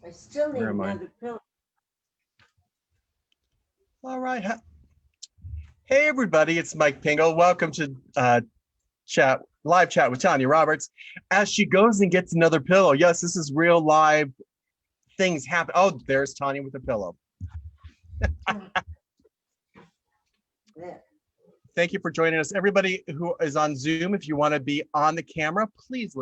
I still need Where am I? another pillow. All right. Hey, everybody, it's Mike Pingel. Welcome to live chat with Tanya Roberts as she goes and gets another pillow. Yes, this is real live things happen. Oh, there's Tanya with a pillow. There. Thank you for joining us. Everybody who is on Zoom, if you want to be on the camera, please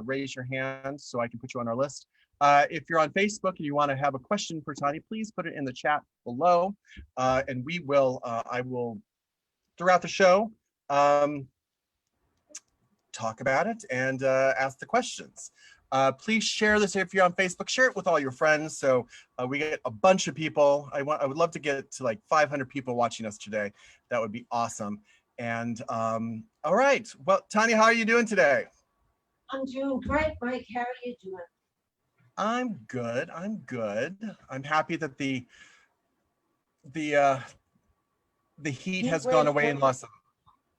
raise your hand so I can put you on our list. If you're on Facebook and you want to have a question for Tanya, please put it in the chat below. And I will, throughout the show, talk about it and ask the questions. Please share this if you're on Facebook. Share it with all your friends so we get a bunch of people. I would love to get to like 500 people watching us today. That would be awesome. And all right. Well, Tanya, how are you doing today? I'm doing great, Mike. How are you doing? I'm good. I'm happy that the heat has gone away in Los Angeles.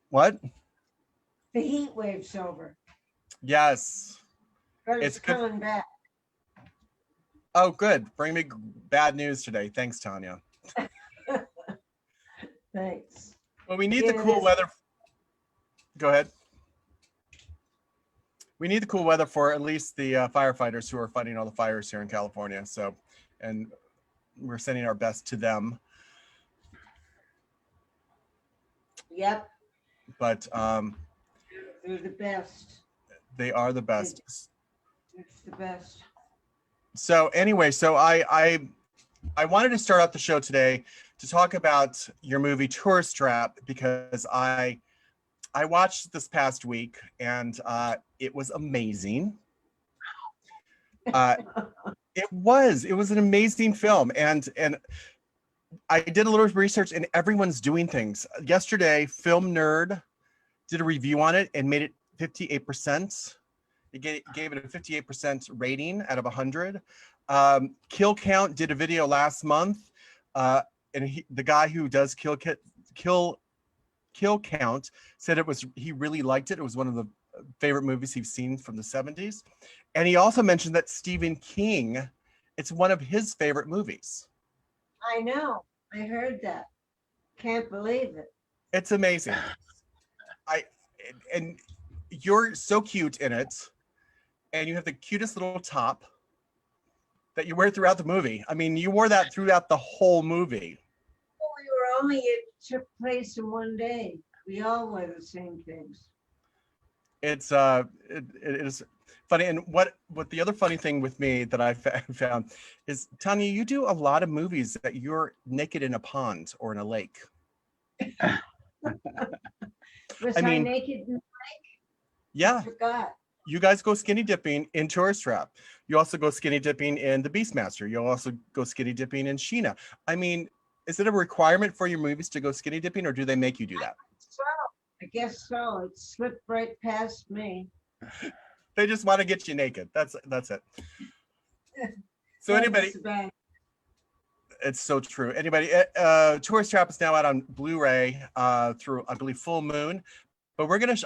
What? The heat wave's over. Yes. But it's coming back. Oh, good. Bring me bad news today. Thanks, Tanya. Thanks. Well, we need the cool weather. Go ahead. We need the cool weather for at least the firefighters who are fighting all the fires here in California. So, and we're sending our best to them. Yep. But they're the best. They are the best. It's the best. So anyway, so I wanted to start out the show today to talk about your movie Tourist Trap because I watched this past week and it was amazing. It was an amazing film, and I did a little research and everyone's doing things. Yesterday, Film Nerd did a review on it and made it 58%. It gave it a 58% rating out of 100. Kill Count did a video last month, and the guy who does Kill Count said he really liked it. It was one of the favorite movies he's seen from the 70s. And he also mentioned that Stephen King, it's one of his favorite movies. I know. I heard that. Can't believe it. It's amazing. And you're so cute in it. And you have the cutest little top that you wear throughout the movie. I mean, you wore that throughout the whole movie. Well, it took place in one day. We all wear the same things. It is funny. And what the other funny thing with me that I found is, Tanya, you do a lot of movies that you're naked in a pond or in a lake. Was I naked in the lake? Yeah. I forgot. You guys go skinny dipping in Tourist Trap. You also go skinny dipping in The Beastmaster. You'll also go skinny dipping in Sheena. I mean, is it a requirement for your movies to go skinny dipping, or do they make you do that? I guess so. It slipped right past me. They just want to get you naked. That's it. So anybody, it's so true. Anybody, Tourist Trap is now out on Blu-ray through, I believe, Full Moon. But we're gonna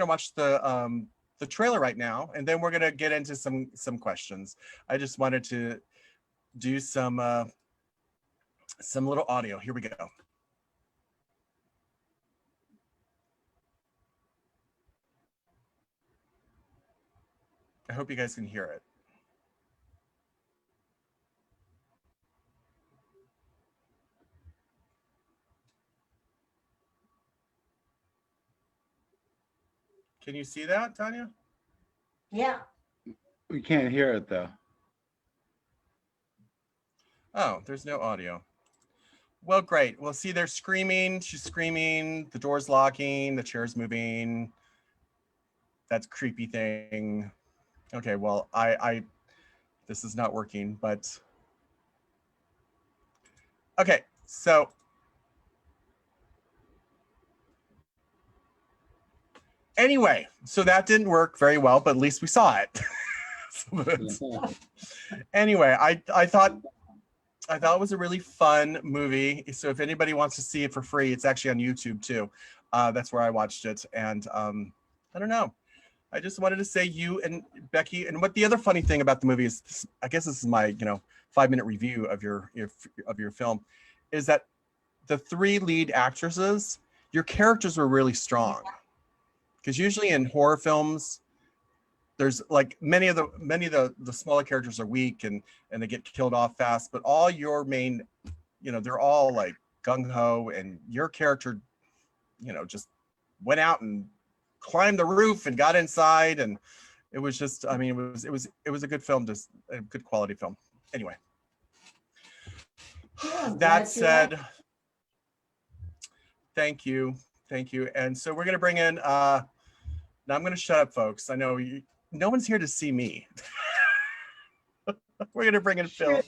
watch the trailer right now, and then we're gonna get into some questions. I just wanted to do some little audio. Here we go. I hope you guys can hear it. Can you see that, Tanya? Yeah. We can't hear it though. Oh, there's no audio. Well, great. Well, see, they're screaming. She's screaming. The door's locking. The chair's moving. That's creepy thing. Okay, well, this is not working, but okay, so anyway, so that didn't work very well, but at least we saw it. Anyway, I thought it was a really fun movie. So if anybody wants to see it for free, it's actually on YouTube too. That's where I watched it, and I don't know. I just wanted to say you and Becky, and what the other funny thing about the movie is, this, I guess this is my 5-minute review of your film, is that the 3 lead actresses, your characters were really strong, because usually in horror films, there's like many of the smaller characters are weak and they get killed off fast, but all your main, they're all like gung-ho, and your character, just went out and climbed the roof and got inside, and it was just, I mean, it was a good film, just a good quality film. Anyway, that said, thank you, and so we're gonna bring in. Now I'm gonna shut up, folks. I know no one's here to see me. We're gonna bring in Philip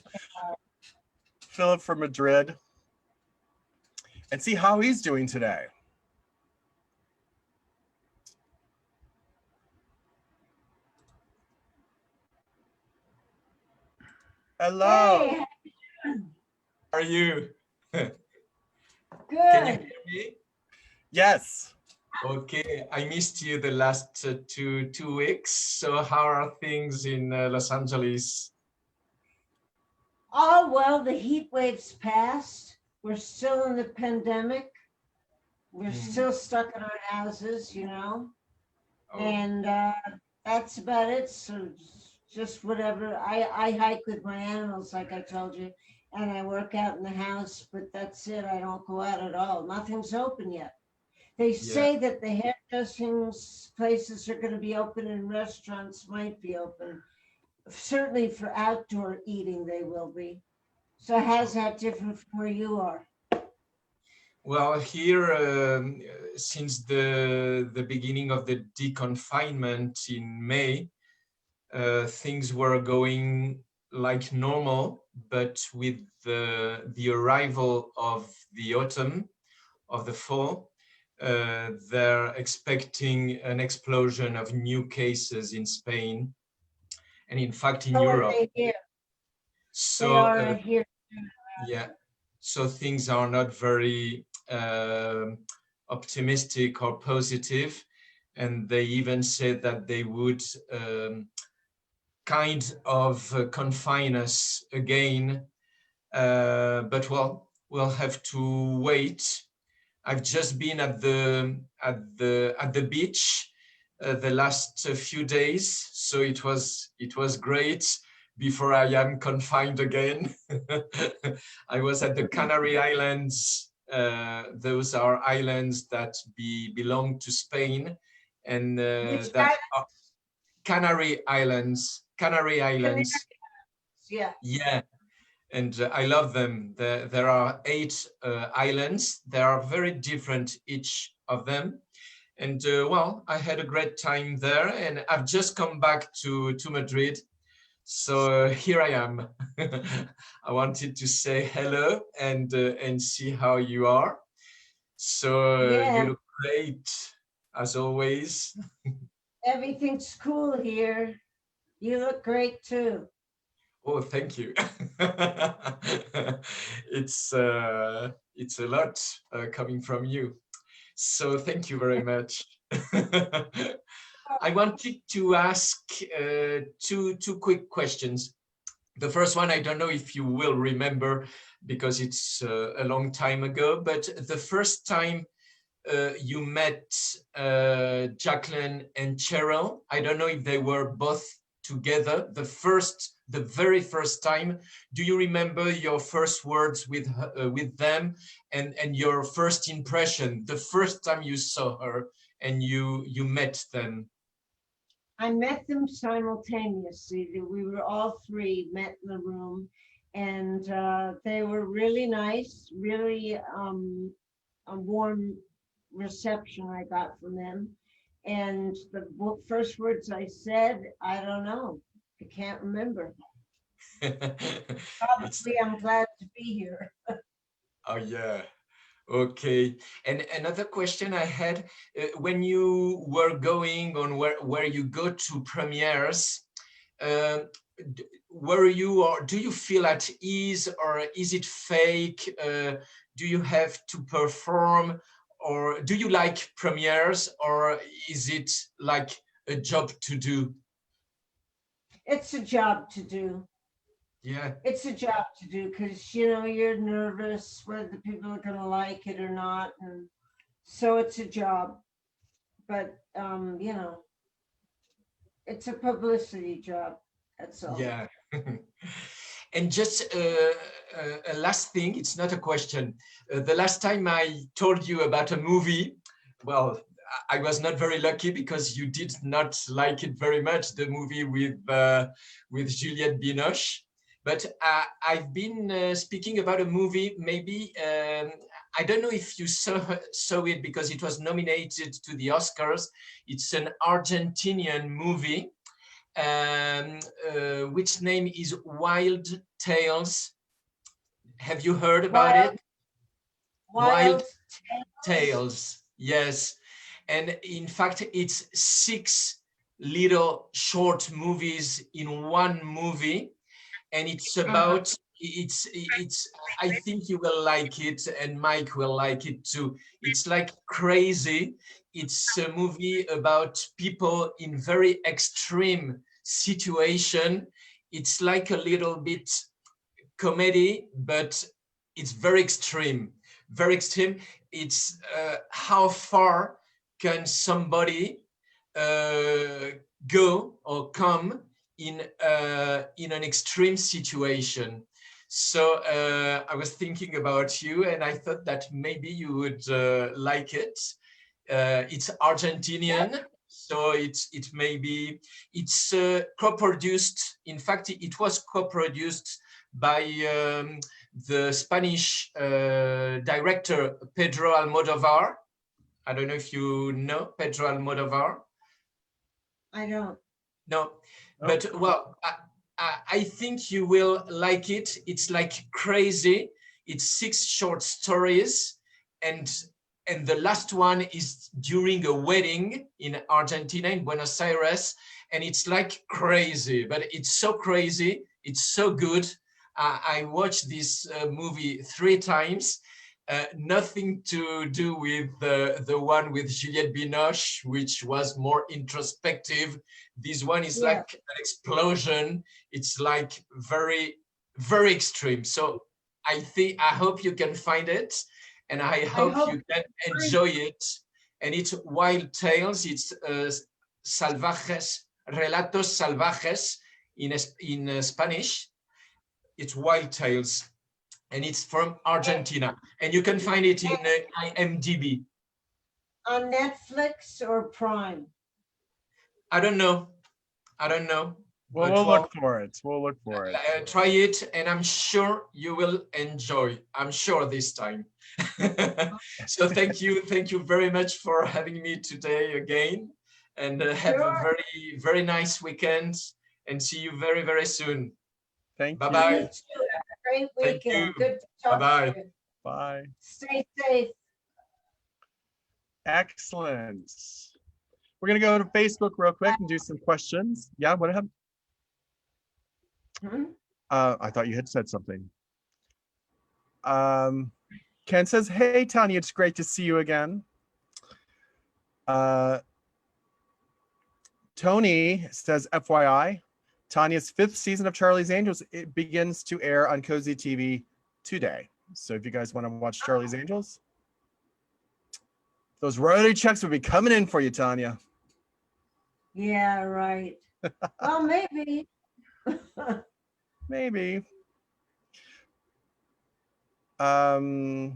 from Madrid, and see how he's doing today. Hello. Hey, How are you? good. Can you hear me? Yes. Okay, I missed you the last 2 weeks. So how are things in Los Angeles? Oh, well, the heat waves passed. We're still in the pandemic. We're still stuck in our houses, Oh, and that's about it. So just whatever. I hike with my animals, like I told you, and I work out in the house, but that's it. I don't go out at all. Nothing's open yet. They say that the hairdressing places are going to be open and restaurants might be open. Certainly for outdoor eating, they will be. So how's that different from where you are? well, here since the beginning of the deconfinement in May, things were going like normal, but with the arrival of the autumn, of the fall, they're expecting an explosion of new cases in Spain and in fact in Europe. They So are here. yeah, so things are not very optimistic or positive, and they even said that they would kind of confine us again, but well, we'll have to wait. I've just been at the beach the last few days, so it was great before I am confined again. I was at the Canary Islands. Those are islands that belong to Spain, and that are Canary Islands. Canary Islands. Yeah. Yeah. And I love them. There are 8 islands. They are very different, each of them. And well, I had a great time there, and I've just come back to Madrid. So here I am. I wanted to say hello and see how you are. So you look great, as always. Everything's cool here. You look great too. Oh, thank you. It's a lot coming from you. So thank you very much. I wanted to ask two quick questions. The first one, I don't know if you will remember because it's a long time ago, but the first time you met Jacqueline and Cheryl, I don't know if they were both together the very first time. Do you remember your first words with them and your first impression the first time you saw her and you met them? I met them simultaneously. We were all 3 met in the room, and they were really nice, really a warm reception I got from them. And the first words I said, I don't know. I can't remember. Obviously, I'm glad to be here. Oh, yeah. Okay. And another question I had, when you were going on where you go to premieres, were you, or do you feel at ease, or is it fake? Do you have to perform, or do you like premieres, or is it like a job to do? It's a job to do. Yeah. It's a job to do because, you know, you're nervous whether people are going to like it or not. And so it's a job. But, you know, it's a publicity job. That's all. Yeah. And just a last thing, it's not a question. The last time I told you about a movie, well, I was not very lucky because you did not like it very much, the movie with Juliette Binoche. But I've been speaking about a movie, maybe, I don't know if you saw it because it was nominated to the Oscars. It's an Argentinian movie, which name is Wild Tales. Have you heard about it? Wild Tales, yes. And in fact, it's 6 little short movies in one movie. And it's about, it's, I think you will like it and Mike will like it too. It's like crazy. It's a movie about people in very extreme situation. It's like a little bit comedy, but it's very extreme, very extreme. It's how far can somebody go or come in an extreme situation. So I was thinking about you, and I thought that maybe you would like it. It's Argentinian, so it may be. It's co-produced. In fact, it was co-produced by the Spanish director Pedro Almodovar. I don't know if you know Pedro Almodovar. I don't. No, but well, I think you will like it. It's like crazy. It's 6 short stories, and the last one is during a wedding in Argentina, in Buenos Aires, and it's like crazy. But it's so crazy. It's so good. I watched this movie 3 times. Nothing to do with the one with Juliette Binoche, which was more introspective. This one is like an explosion. It's like very, very extreme. So I hope you can find it, and I hope you can enjoy it. And it's Wild Tales. It's salvajes, relatos salvajes in Spanish. It's Wild Tales, and it's from Argentina, and you can find it in IMDb. On Netflix or Prime? I don't know. Well, we'll look for it. We'll look for it. Try it, and I'm sure you will enjoy. I'm sure this time. So thank you very much for having me today again, and have a very, very nice weekend, and see you very, very soon. Thank you. Bye-bye. Great weekend. Good to talk to you. Bye. Stay safe. Excellent. We're going to go to Facebook real quick and do some questions. Yeah, what happened? I thought you had said something. Ken says, hey, Tanya, it's great to see you again. Tony says, FYI, Tanya's 5th season of Charlie's Angels, it begins to air on Cozy TV today. So if you guys want to watch Charlie's Angels, those royalty checks will be coming in for you, Tanya. Yeah, right. Well, maybe. Maybe. Hi,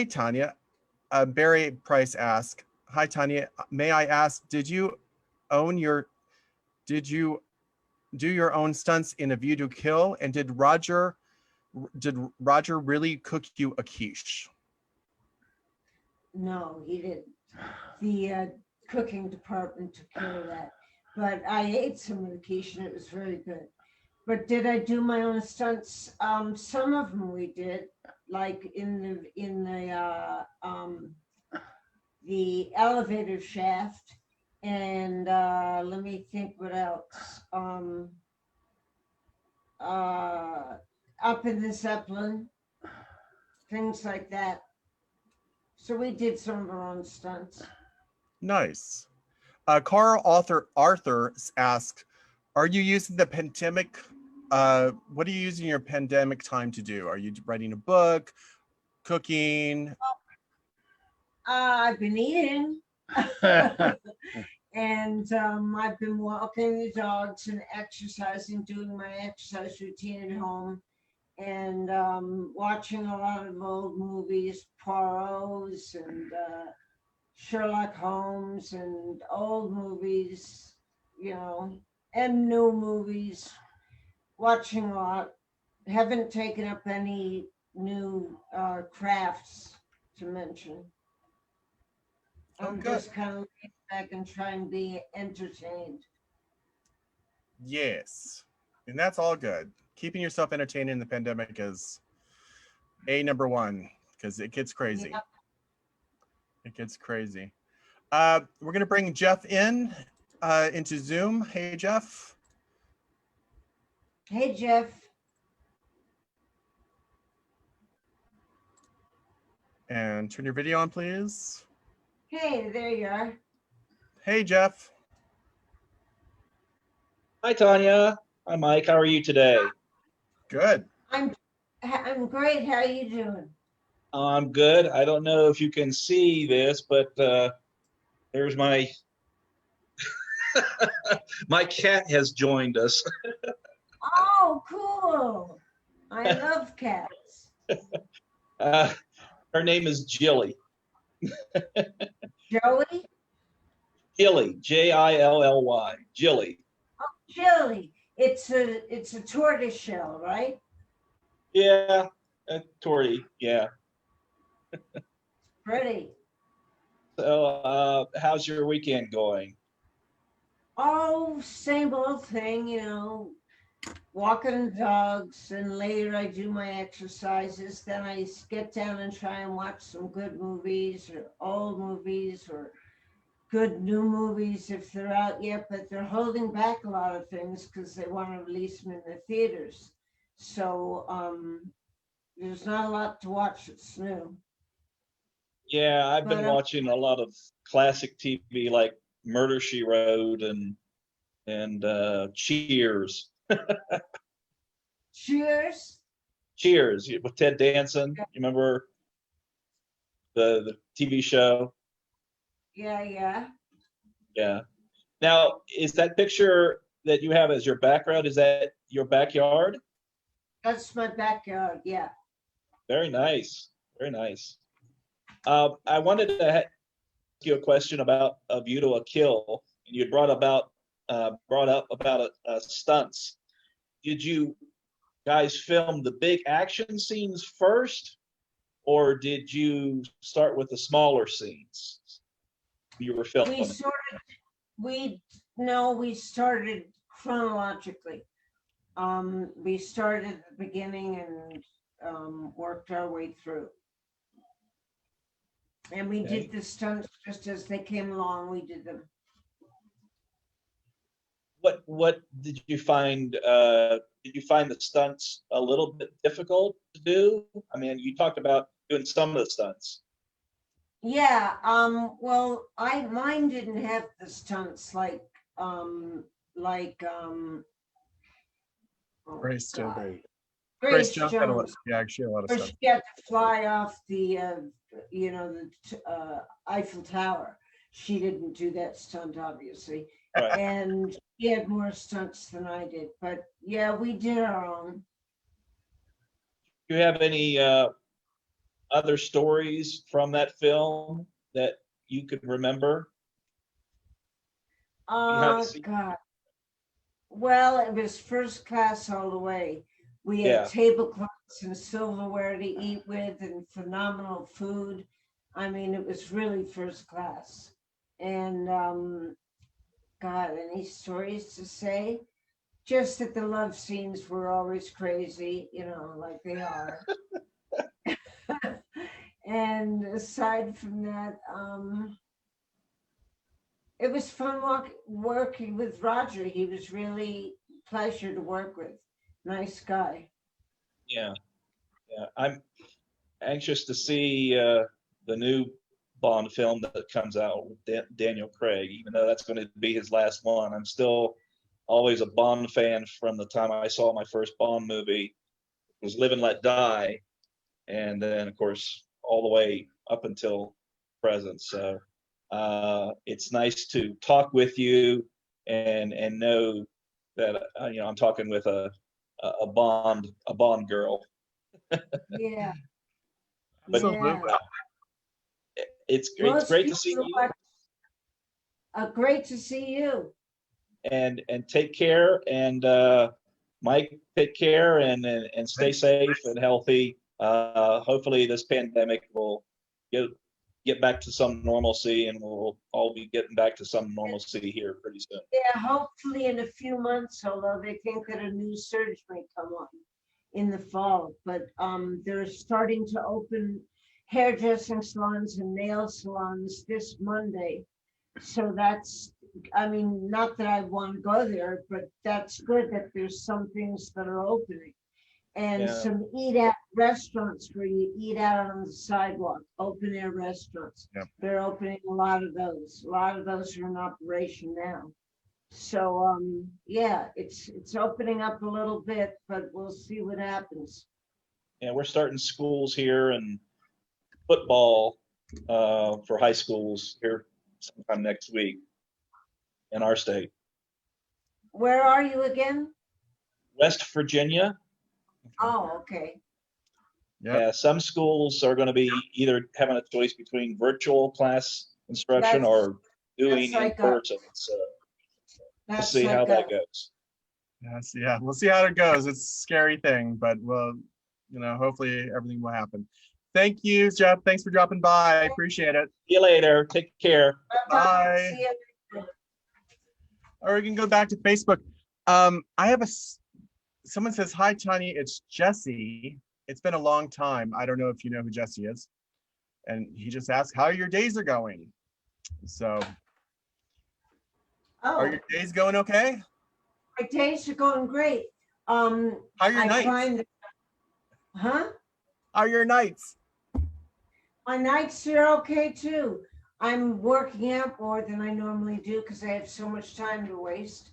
Tanya. Barry Price asked, hi, Tanya. May I ask, did you do your own stunts in A View to Kill? And did Roger really cook you a quiche? No, he didn't. The cooking department took care of that. But I ate some of the quiche and it was very good. But did I do my own stunts? Some of them we did, like in the elevator shaft, and let me think what else. Up in the Zeppelin, things like that. So we did some of our own stunts. Nice. Carl Arthur asks, are you using the pandemic? What are you using your pandemic time to do? Are you writing a book, cooking? I've been eating. And I've been walking the dogs and exercising, doing my exercise routine at home, and watching a lot of old movies, Poirot's and Sherlock Holmes, and old movies, you know, and new movies. Watching a lot. Haven't taken up any new crafts to mention. Oh, I'm good. just kind of laying back and trying to be entertained. Yes. And that's all good. Keeping yourself entertained in the pandemic is number one, because it gets crazy. Yeah. It gets crazy. We're going to bring Jeff into Zoom. Hey, Jeff. Hey, Jeff. And turn your video on, please. Hey, there you are. Hey, Jeff. Hi, Tanya. Hi, Mike. How are you today? Good. I'm great. How are you doing? I'm good. I don't know if you can see this, but there's my my cat has joined us. Oh, cool. I love cats. Her name is Jilly. Joey? Jilly, Jilly, Jilly. Chili. It's a tortoise shell, right? Yeah, Tori. Yeah. Pretty. So, how's your weekend going? Oh, same old thing, walking dogs, and later I do my exercises. Then I get down and try and watch some good movies or old movies or good new movies if they're out yet, but they're holding back a lot of things because they want to release them in the theaters. So there's not a lot to watch that's new. Yeah, I've been But watching a lot of classic TV like Murder She Wrote and Cheers. Cheers. Cheers with Ted Danson. You remember the TV show? Yeah. Yeah. Now, is that picture that you have as your background, is that your backyard? That's my backyard. Yeah. Very nice. Very nice. I wanted to ask you a question about A View to a Kill. You had brought up about stunts. Did you guys film the big action scenes first, or did you start with the smaller scenes you were We filming? we started chronologically. We started at the beginning and worked our way through. And we Okay. did the stunts just as they came along. We did them. What did you find? Did you find the stunts a little bit difficult to do? I mean, you talked about doing some of the stunts. Yeah. Well, mine didn't have the stunts like oh Grace God. Jones. Grace Jones had a lot, Jones. yeah, actually a lot of Where stuff. she had to fly off the Eiffel Tower. She didn't do that stunt, obviously. Right. And she had more stunts than I did. But yeah, we did our own. Do you have any other stories from that film that you could remember? Behind the scenes? God. Well, it was first class all the way. We had Yeah. tablecloths and silverware to eat with and phenomenal food. I mean, it was really first class. And God, any stories to say? Just that the love scenes were always crazy, like they are. And aside from that, it was fun working with Roger. He was really a pleasure to work with. Nice guy. Yeah. I'm anxious to see the new Bond film that comes out with Daniel Craig, even though that's going to be his last one. I'm still always a Bond fan from the time I saw my first Bond movie, was Live and Let Die, and then of course all the way up until present. So it's nice to talk with you and know that I'm talking with a Bond girl. Yeah. But Yeah. it's Most great to people see you. Great to see you. And take care, and Mike, take care, and stay safe and healthy. Hopefully this pandemic will get back to some normalcy, and we'll all be getting back to some normalcy here pretty soon. Yeah, hopefully in a few months, although they think that a new surge may come on in the fall. But they're starting to open hairdressing salons and nail salons this Monday. So that's, I mean, not that I want to go there, but that's good that there's some things that are opening. And Yeah. some eat out restaurants where you eat out on the sidewalk, open air restaurants. Yep. They're opening a lot of those. A lot of those are in operation now. So yeah, it's opening up a little bit, but we'll see what happens. Yeah, we're starting schools here and football for high schools here sometime next week in our state. Where are you again? West Virginia. Oh, okay. Yep. Yeah, some schools are going to be either having a choice between virtual class instruction or doing in person. So we'll see how that goes. Yes, yeah, we'll see how it goes. It's a scary thing, but we'll, hopefully everything will happen. Thank you, Jeff. Thanks for dropping by. I appreciate it. See you later. Take care. Bye. See you. Or we can go back to Facebook. I have someone says, hi, Tanya, it's Jesse. It's been a long time. I don't know if you know who Jesse is. And he just asked how your days are going. So are your days going okay? My days are going great. How are your nights? Huh? How are your nights? My nights are okay too. I'm working out more than I normally do because I have so much time to waste.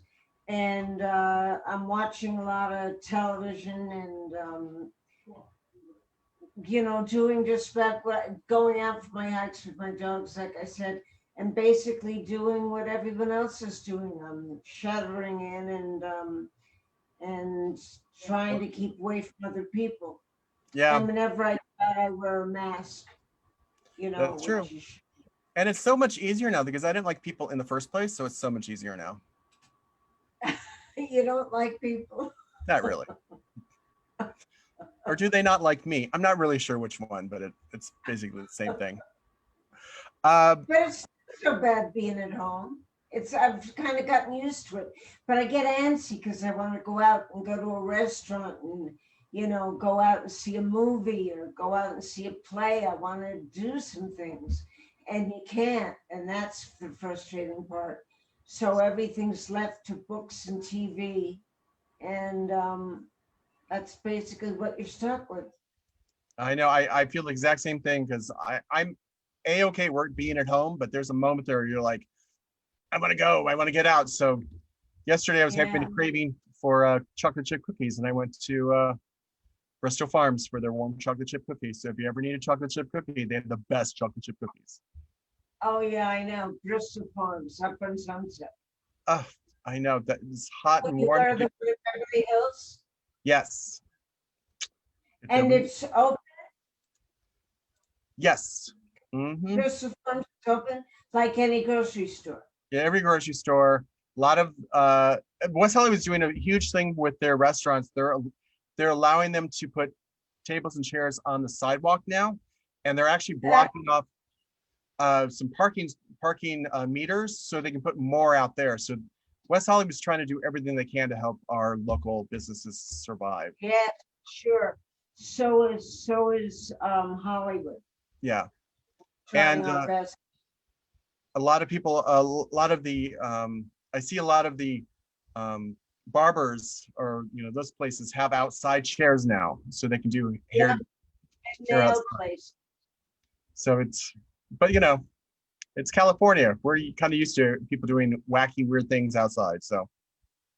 And I'm watching a lot of television and, doing just about going out for my hikes with my dogs, like I said, and basically doing what everyone else is doing. I'm shuttering in and trying to keep away from other people. Yeah. And whenever I do that, I wear a mask. That's true. And it's so much easier now because I didn't like people in the first place, so it's so much easier now. You don't like people? Not really. Or do they not like me? I'm not really sure which one, but it's basically the same thing. But it's not so bad being at home. I've kind of gotten used to it, but I get antsy because I want to go out and go to a restaurant and go out and see a movie or go out and see a play. I want to do some things, and you can't, and that's the frustrating part. So everything's left to books and TV, and that's basically what you're stuck with. I know. I feel the exact same thing because I'm A-okay work being at home, but there's a moment there where you're like, I want to go. I want to get out. So yesterday I was having a craving for chocolate chip cookies, and I went to Bristol Farms for their warm chocolate chip cookies. So if you ever need a chocolate chip cookie, they have the best chocolate chip cookies. Oh yeah, I know. Bristol Farms up on Sunset. Oh, I know. That is hot and You warm. are the Beverly Hills? Yes. And it's open? Yes. Mm-hmm. Bristol Farms is open like any grocery store. Yeah, every grocery store. A lot of West Hollywood's doing a huge thing with their restaurants. They're allowing them to put tables and chairs on the sidewalk now, and they're actually blocking off some parking meters so they can put more out there. So West Hollywood's trying to do everything they can to help our local businesses survive. Yeah, sure. So is Hollywood. Yeah. Trying And our best. a lot of people, I see a lot of the barbers or those places have outside chairs now, so they can do hair. Nail place. So it's but you know, it's California. We're kind of used to people doing wacky, weird things outside. So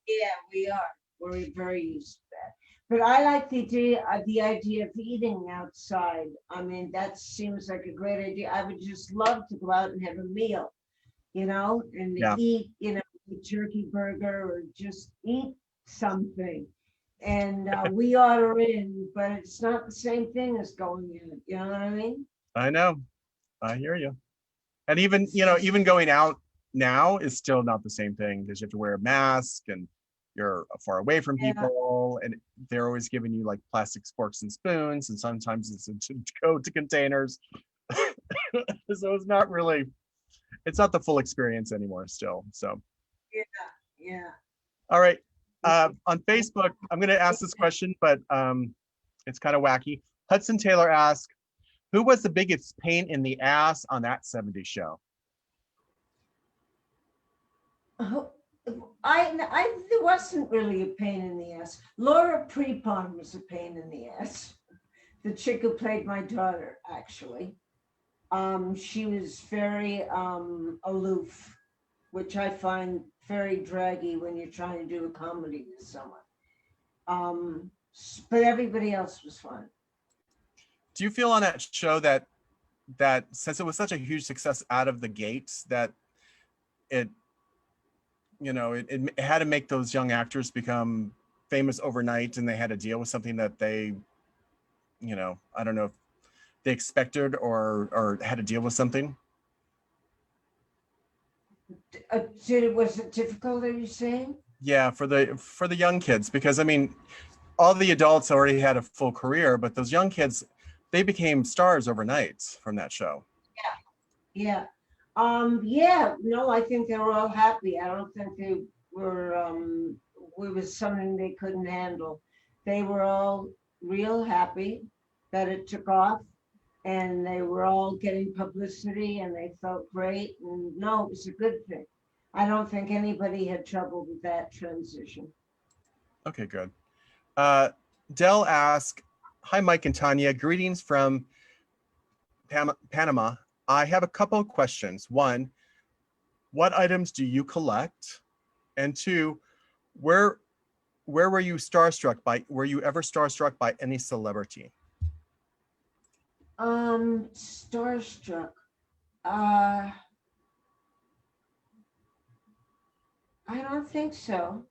Yeah, we are. We're very used to that. But I like the idea of eating outside. I mean, that seems like a great idea. I would just love to go out and have a meal, and yeah, eat, a turkey burger or just eat something. And we order in, but it's not the same thing as going in. You know what I mean? I know. I hear you. And even, It's just, even going out now is still not the same thing because you have to wear a mask and you're far away from yeah, people and they're always giving you like plastic forks and spoons and sometimes it's in to containers. So it's not the full experience anymore still. So, yeah, yeah. all right. On Facebook, I'm going to ask this question, but it's kind of wacky. Hudson Taylor asked, who was the biggest pain in the ass on that 70s show? Oh, there wasn't really a pain in the ass. Laura Prepon was a pain in the ass. The chick who played my daughter, actually. She was very aloof, which I find very draggy when you're trying to do a comedy with someone. But everybody else was fun. Do you feel on that show that since it was such a huge success out of the gates that it it had to make those young actors become famous overnight and they had to deal with something that they I don't know if they expected or had to deal with something? Was it difficult, are you saying? Yeah, for the young kids, because I mean all the adults already had a full career, but those young kids, they became stars overnight from that show. Yeah. Yeah, no, I think they were all happy. I don't think they were, it was something they couldn't handle. They were all real happy that it took off and they were all getting publicity and they felt great. And no, it was a good thing. I don't think anybody had trouble with that transition. Okay, good. Dell asked, hi, Mike and Tanya. Greetings from Panama. I have a couple of questions. One, what items do you collect? And two, where were you starstruck by? Were you ever starstruck by any celebrity? Starstruck. Uh, I don't think so.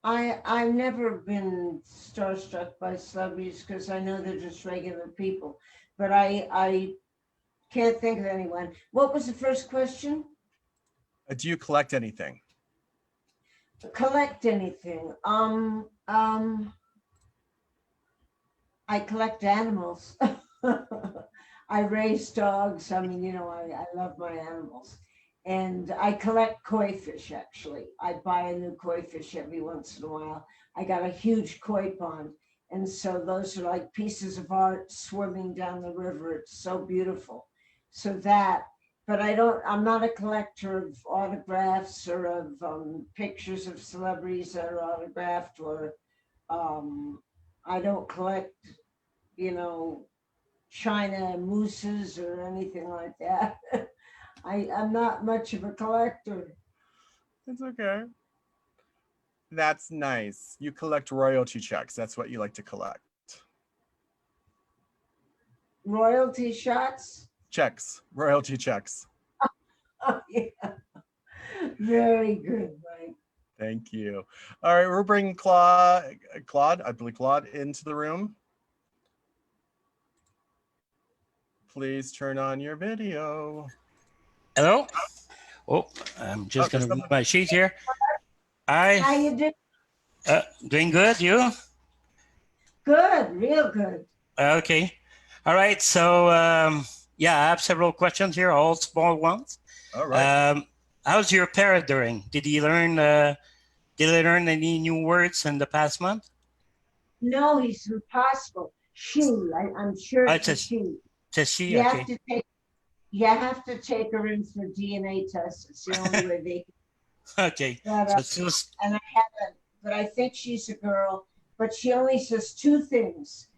I've never been starstruck by celebrities because I know they're just regular people. But I can't think of anyone. What was the first question? Do you collect anything? Collect anything? I collect animals. I raise dogs. I mean, I love my animals. And I collect koi fish, actually. I buy a new koi fish every once in a while. I got a huge koi pond. And so those are like pieces of art swimming down the river. It's so beautiful. So but I'm not a collector of autographs or of pictures of celebrities that are autographed, or I don't collect, China mooses or anything like that. I'm not much of a collector. It's okay. That's nice. You collect royalty checks. That's what you like to collect. Royalty shots? Checks, royalty checks. Oh, yeah. Very good, Mike. Thank you. All right, we're bringing Claude, I believe Claude, into the room. Please turn on your video. Hello. Oh, I'm just going to read my sheet here. How you doing? Doing good. You? Good, real good. Okay. All right. So, yeah, I have several questions here, all small ones. All right. How's your parrot doing? Did he learn any new words in the past month? No, he's impossible. I'm sure it's a she. It's a she. You Okay. have to take her in for DNA tests. It's the only way they can. Okay. But, So it's and I haven't, but I think she's a girl. But she only says two things: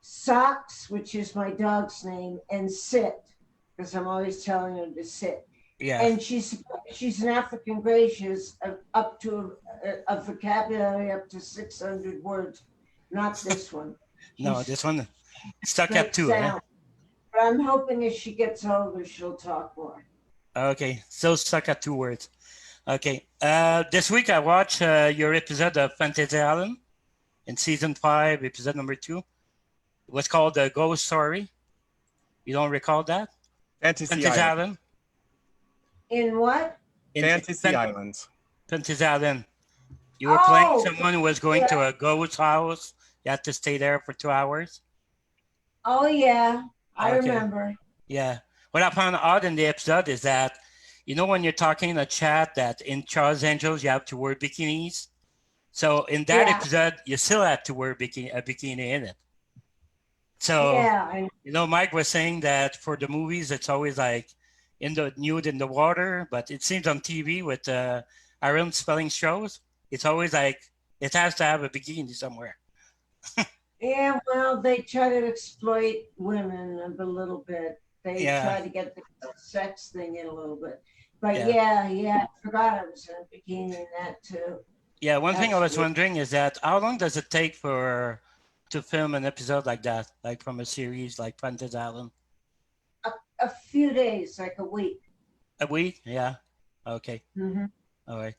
Socks, which is my dog's name, and sit. because I'm always telling her to sit. Yeah. And she's an African gray. She has up to a vocabulary up to 600 words. Not this one. No, She's this one stuck at straight 2, eh? sound. But I'm hoping as she gets older, she'll talk more. Okay, so stuck at 2 words. Okay, this week I watched your episode of Fantasy Island in season 5, episode number 2. It was called The Ghost Story. You don't recall that? Fantasy Fantasy Island. Island. In what? Fantasy Island. Fantasy Island. You were playing Oh, someone who was going to a ghost house. You had to stay there for 2 hours. Oh, yeah. I Okay. remember. Yeah. What I found odd in the episode is that, you know, when you're talking in a chat that in Charles Angels, you have to wear bikinis. So in that Yeah. episode, you still had to wear a bikini in it. So, Yeah. you know, Mike was saying that for the movies, it's always like in the nude in the water, but it seems on TV with Aaron spelling shows, it's always like it has to have a bikini somewhere. Yeah, well, they try to exploit women a little bit. They Yeah. try to get the sex thing in a little bit. But Yeah. yeah, I forgot I was in a bikini in that too. Yeah, one thing I was Absolutely. wondering is that how long does it take to film an episode like that, like from a series like Fantasy Island? A few days, like a week. A week? Yeah. Okay. Mm-hmm. All right.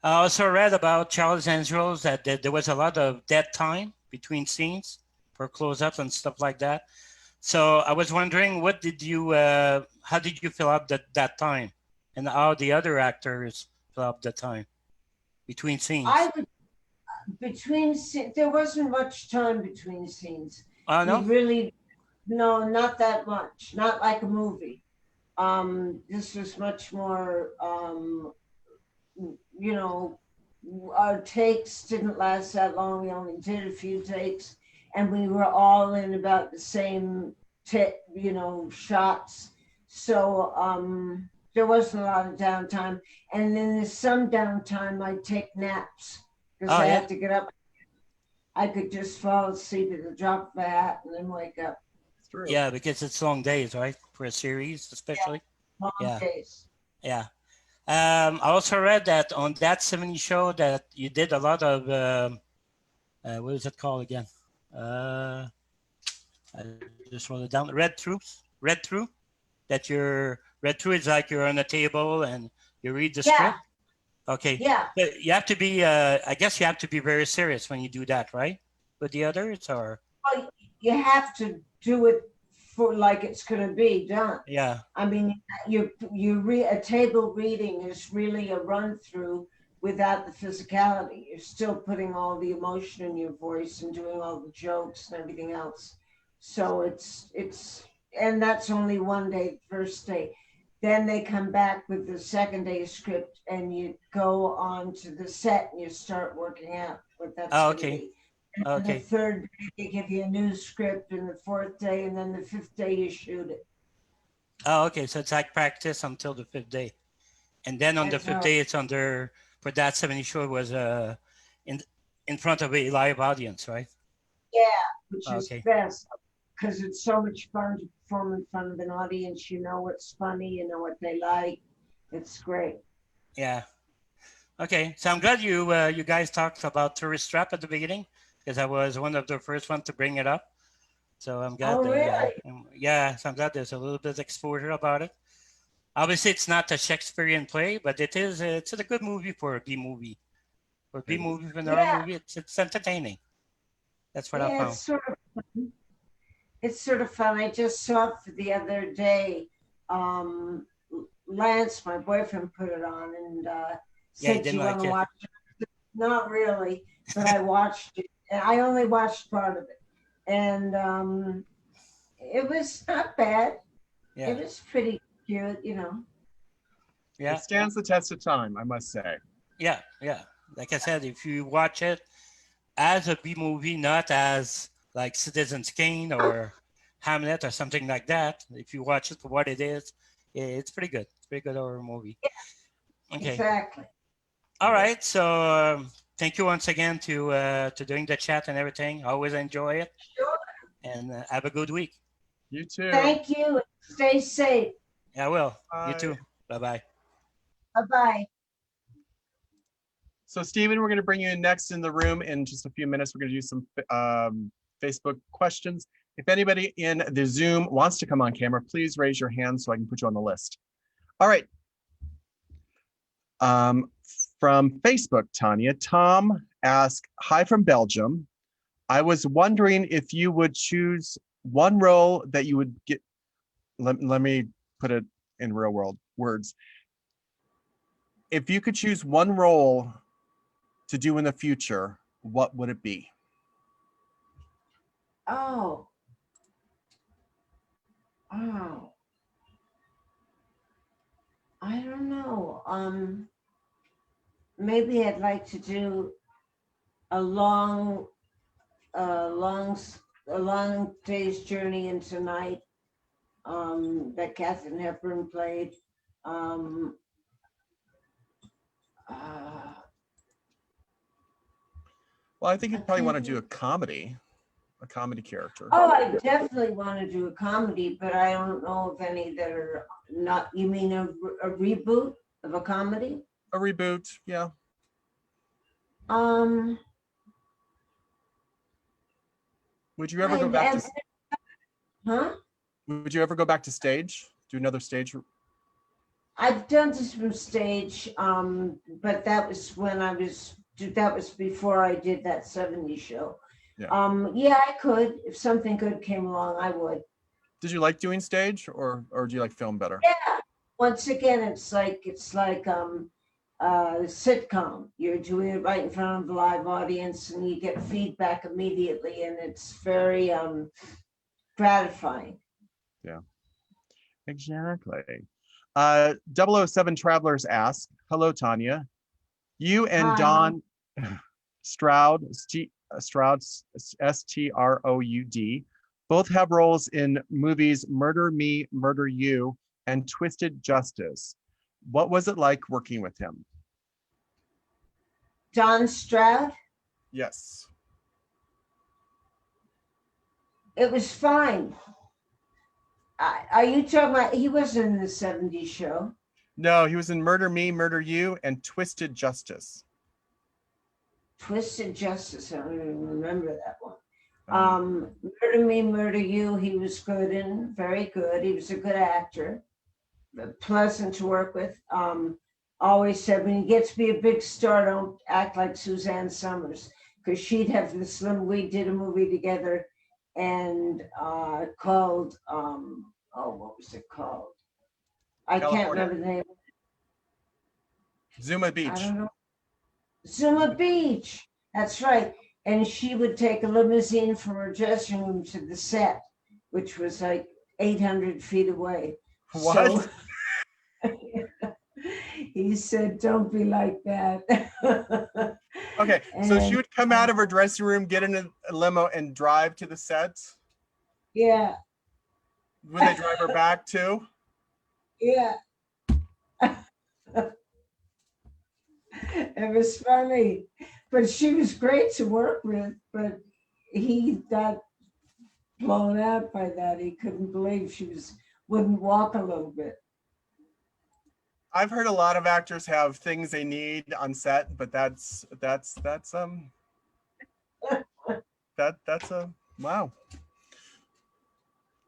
I also read about Charles Angels that there was a lot of dead time between scenes for close-ups and stuff like that. So I was wondering, how did you fill up that time, and how the other actors fill up the time between scenes? There wasn't much time between scenes. Oh no. No, not that much. Not like a movie. This was much more. You know, our takes didn't last that long. We only did a few takes, and we were all in about the same shots. So there wasn't a lot of downtime. And then there's some downtime. I'd take naps because I had to get up. I could just fall asleep at the drop of a hat and then wake up. True. Yeah, because it's long days, right? For a series, especially. Long days. Yeah. I also read that on that 70 show that you did a lot of, what is it called again? I just wrote it down. Read through. That you're read through is like you're on a table and you read the script. Okay. Yeah. But you have to be, I guess you have to be very serious when you do that, right? With the others, or? Well, you have to do it for like it's going to be done. Yeah. I mean, a table reading is really a run through without the physicality. You're still putting all the emotion in your voice and doing all the jokes and everything else. So and that's only one day, first day. Then they come back with the second day script and you go on to the set and you start working out what that's going to be. And Okay. the third day, they give you a new script, and the fourth day, and then the fifth day, you shoot it. Oh, okay. So it's like practice until the 5th day. And then on the 5th day, it's for that 70 show, it was in front of a live audience, right? Yeah, which is best because it's so much fun to perform in front of an audience. You know what's funny, you know what they like. It's great. Yeah. Okay. So I'm glad you guys talked about Tourist Trap at the beginning, because I was one of the first ones to bring it up. So I'm glad. Oh, really? So I'm glad there's a little bit of exposure about it. Obviously, it's not a Shakespearean play, but it's a good movie for a B movie. For a B movie, for an horror movie, it's entertaining. That's what I found. It's sort of fun. It's sort of fun. I just saw it for the other day. Lance, my boyfriend, put it on and said, "Do you want to watch it?" Not really, but I watched it. And I only watched part of it. And it was not bad. Yeah. It was pretty cute, you know. Yeah. It stands the test of time, I must say. Yeah. Like I said, if you watch it as a B movie, not as like Citizen Kane or Hamlet or something like that, if you watch it for what it is, it's pretty good. It's a pretty good horror movie. Yeah, okay. Exactly. All right. So thank you once again to doing the chat and everything. I always enjoy it. Sure. And have a good week. You too. Thank you. Stay safe. Yeah, I will. You Bye. too. Bye-bye. Bye-bye. So Stephen, we're going to bring you in next in the room in just a few minutes. We're going to do some Facebook questions. If anybody in the Zoom wants to come on camera, please raise your hand so I can put you on the list. All right. From Facebook, Tanya, Tom asked, hi from Belgium. I was wondering if you would choose one role that you would get. Let me put it in real world words. If you could choose one role to do in the future, what would it be? Oh. Oh. I don't know. Maybe I'd like to do a long day's journey into night that Katharine Hepburn played. Um, Well, I think I you'd probably want to can't do a comedy character. Oh, I definitely want to do a comedy, but I don't know of any that are not. You mean a reboot of a comedy? A reboot, yeah. Would you ever go back to? Huh? Would you ever go back to stage? Do another stage? I've done some stage, but that was when that was before I did that 70s show. Yeah. Yeah, I could. If something good came along, I would. Did you like doing stage or do you like film better? Yeah. Once again, it's like sitcom. You're doing it right in front of a live audience and you get feedback immediately, and it's very gratifying. Yeah, exactly. 007 Travelers ask, hello, Tanya. You and Hi. Don Stroud, Stroud, both have roles in movies Murder Me, Murder You, and Twisted Justice. What was it like working with him? Don Stroud? Yes. It was fine. Are you talking about, he wasn't in the 70s show? No, he was in Murder Me, Murder You, and Twisted Justice. Twisted Justice, I don't even remember that one. Murder Me, Murder You, he was good in, very good. He was a good actor, pleasant to work with. Always said, when you get to be a big star, don't act like Suzanne Summers, because she'd have this little, we did a movie together and called, what was it called? I can't remember the name. Zuma Beach. I don't know. Zuma Beach. That's right. And she would take a limousine from her dressing room to the set, which was like 800 feet away. What? So, he said, don't be like that. Okay, so she would come out of her dressing room, get in a limo, and drive to the set? Yeah. Would they drive her back too? Yeah. It was funny, but she was great to work with, but he got blown out by that. He couldn't believe she wouldn't walk a little bit. I've heard a lot of actors have things they need on set, but that's wow.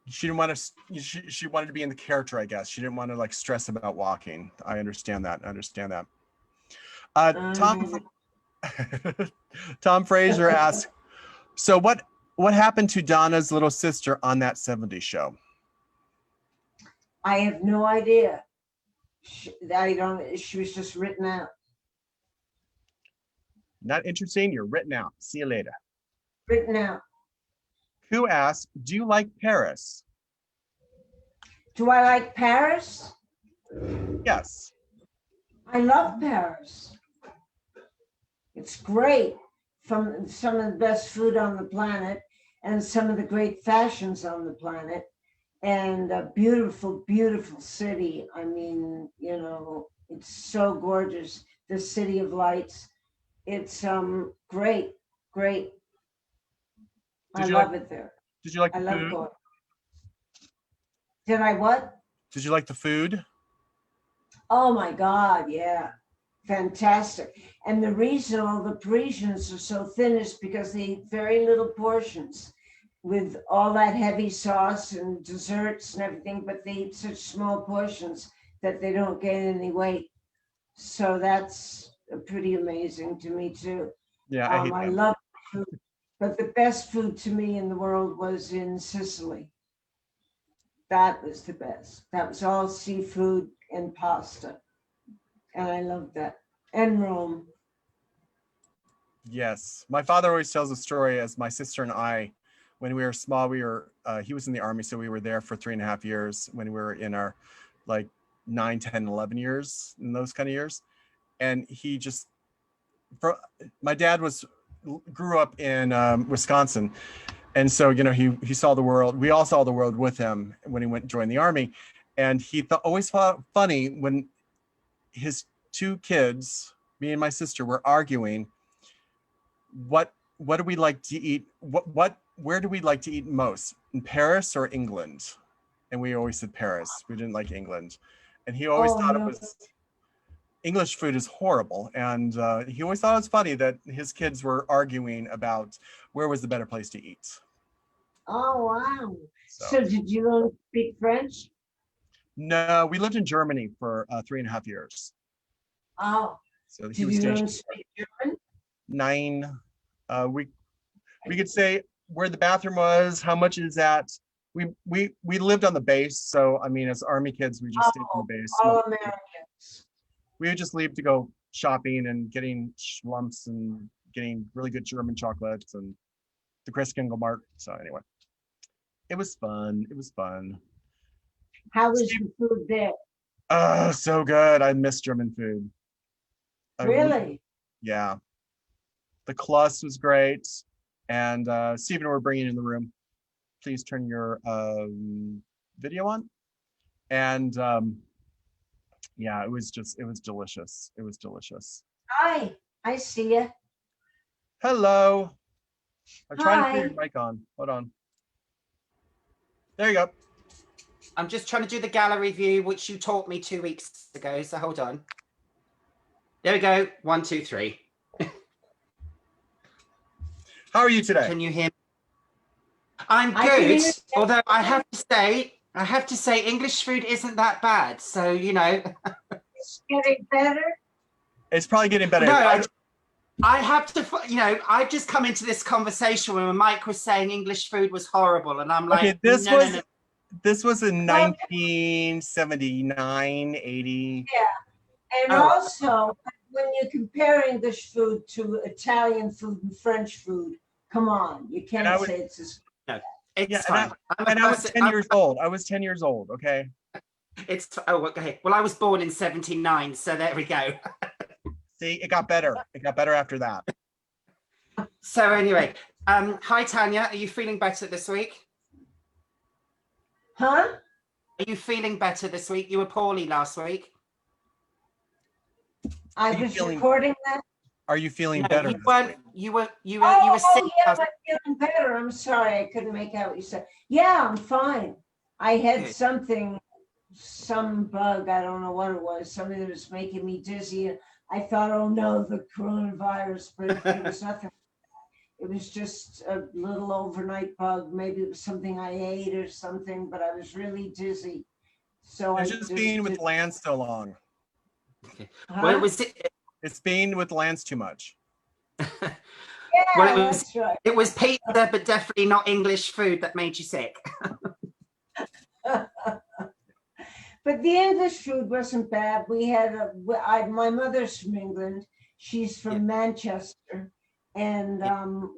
She didn't want to. She wanted to be in the character, I guess. She didn't want to like stress about walking. I understand that. Tom Fraser asked, so what happened to Donna's little sister on that 70s show? I have no idea. She was just written out. Not interesting. You're written out. See you later. Written out. Who asked, do you like Paris? Do I like Paris? Yes. I love Paris. It's great. From some of the best food on the planet and some of the great fashions on the planet, and a beautiful, beautiful city. I mean, it's so gorgeous. The City of Lights. It's great. I love it there. Did you like the I love food? going. Did I what? Did you like the food? Oh my God, yeah. Fantastic. And the reason all the Parisians are so thin is because they eat very little portions with all that heavy sauce and desserts and everything, but they eat such small portions that they don't gain any weight. So that's pretty amazing to me too. Yeah, I hate I them. love food, but the best food to me in the world was in Sicily. That was the best. That was all seafood and pasta. And I loved that. And Rome. Yes, my father always tells a story as my sister and I, when we were small, he was in the army, so we were there for 3.5 years when we were in our like 9, 10, 11 years, in those kind of years. And he just, my dad grew up in Wisconsin. And so, you know, he saw the world. We all saw the world with him when he went and joined the army. And he always thought funny when his 2 kids, me and my sister, were arguing, what do we like to eat? Where do we like to eat most, in Paris or England? And we always said Paris. We didn't like England. And he always thought it was, English food is horrible. And he always thought it was funny that his kids were arguing about where was the better place to eat. Oh, wow. So did you learn to speak French? No, we lived in Germany for 3.5 years. Oh, So did you learn to speak German? 9. We could say where the bathroom was, how much is that. We lived on the base, so I mean, as Army kids, we just stayed on the base. All Americans. We would just leave to go shopping and getting schlumps and getting really good German chocolates and the Christkindlmark. So anyway, it was fun. It was fun. How was the food there? Oh, so good. I miss German food. Really? Yeah. The Kluss was great. And Stephen, we're bringing in the room. Please turn your video on. And yeah, it was delicious. It was delicious. Hi, I see you. Hello. I'm trying to Hi. turn your mic on. Hold on. There you go. I'm just trying to do the gallery view, which you taught me 2 weeks ago. So hold on. There we go. 1, 2, 3. How are you today? Can you hear me? I'm I can hear good. you. Although I have to say English food isn't that bad. So, you know. It's getting better. It's probably getting better. No, I have to, you know, I've just come into this conversation where Mike was saying English food was horrible. And I'm like, okay, this no. This was in 1979, 80. Yeah. And also, when you compare English food to Italian food and French food, come on, you can't say it's as no, it's yeah, fine. And I was 10 years old. I was 10 years old, okay? Okay. Well, I was born in 79, so there we go. See, it got better. It got better after that. So anyway, hi Tanya, are you feeling better this week? Huh? Are you feeling better this week? You were poorly last week. I was recording that. Are you feeling No, better? you weren't. You were sick. Oh, yeah, I'm feeling better. I'm sorry, I couldn't make out what you said. Yeah, I'm fine. I had Good. some bug, I don't know what it was, something that was making me dizzy. I thought, oh no, the coronavirus, but it was nothing. It was just a little overnight bug. Maybe it was something I ate or something, but I was really dizzy. So It's just being with Lance so long. Okay. Huh? Well, it was. It's being with Lance too much. Yeah, Well, that's right. It was pizza, but definitely not English food that made you sick. But the English food wasn't bad. We had my mother's from England. She's from Manchester. And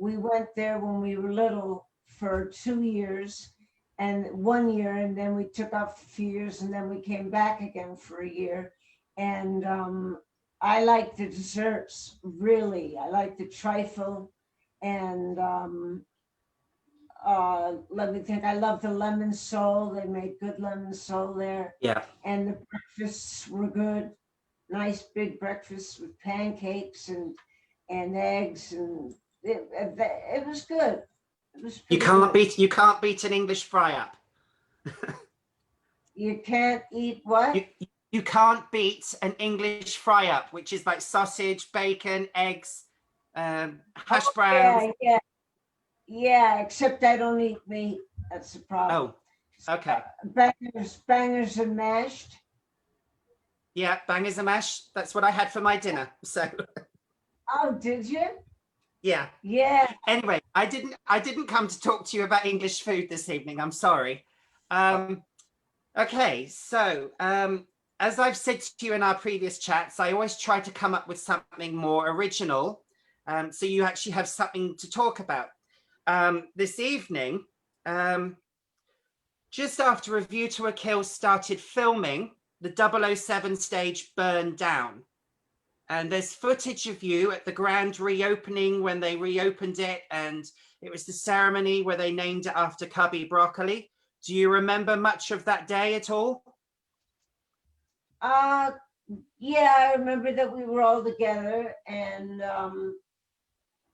we went there when we were little for 2 years and 1 year. And then we took off a few years and then we came back again for a year. And I like the desserts, really. I like the trifle. And let me think, I love the lemon sole. They made good lemon sole there. Yeah. And the breakfasts were good. Nice big breakfasts with pancakes and eggs, and it was good. It was You can't beat an English fry up. You can't eat what? You can't beat an English fry up, which is like sausage, bacon, eggs, hash browns. Yeah, except I don't eat meat. That's the problem. Oh, okay. Bangers and mashed. Yeah, bangers and mash. That's what I had for my dinner. So Oh, did you? yeah. Yeah. Anyway, I didn't come to talk to you about English food this evening. I'm sorry. Okay, so as I've said to you in our previous chats, I always try to come up with something more original, so you actually have something to talk about. This evening, just after A View to a Kill started filming, the 007 stage burned down. And there's footage of you at the grand reopening when they reopened it, and it was the ceremony where they named it after Cubby Broccoli. Do you remember much of that day at all? Yeah, I remember that we were all together and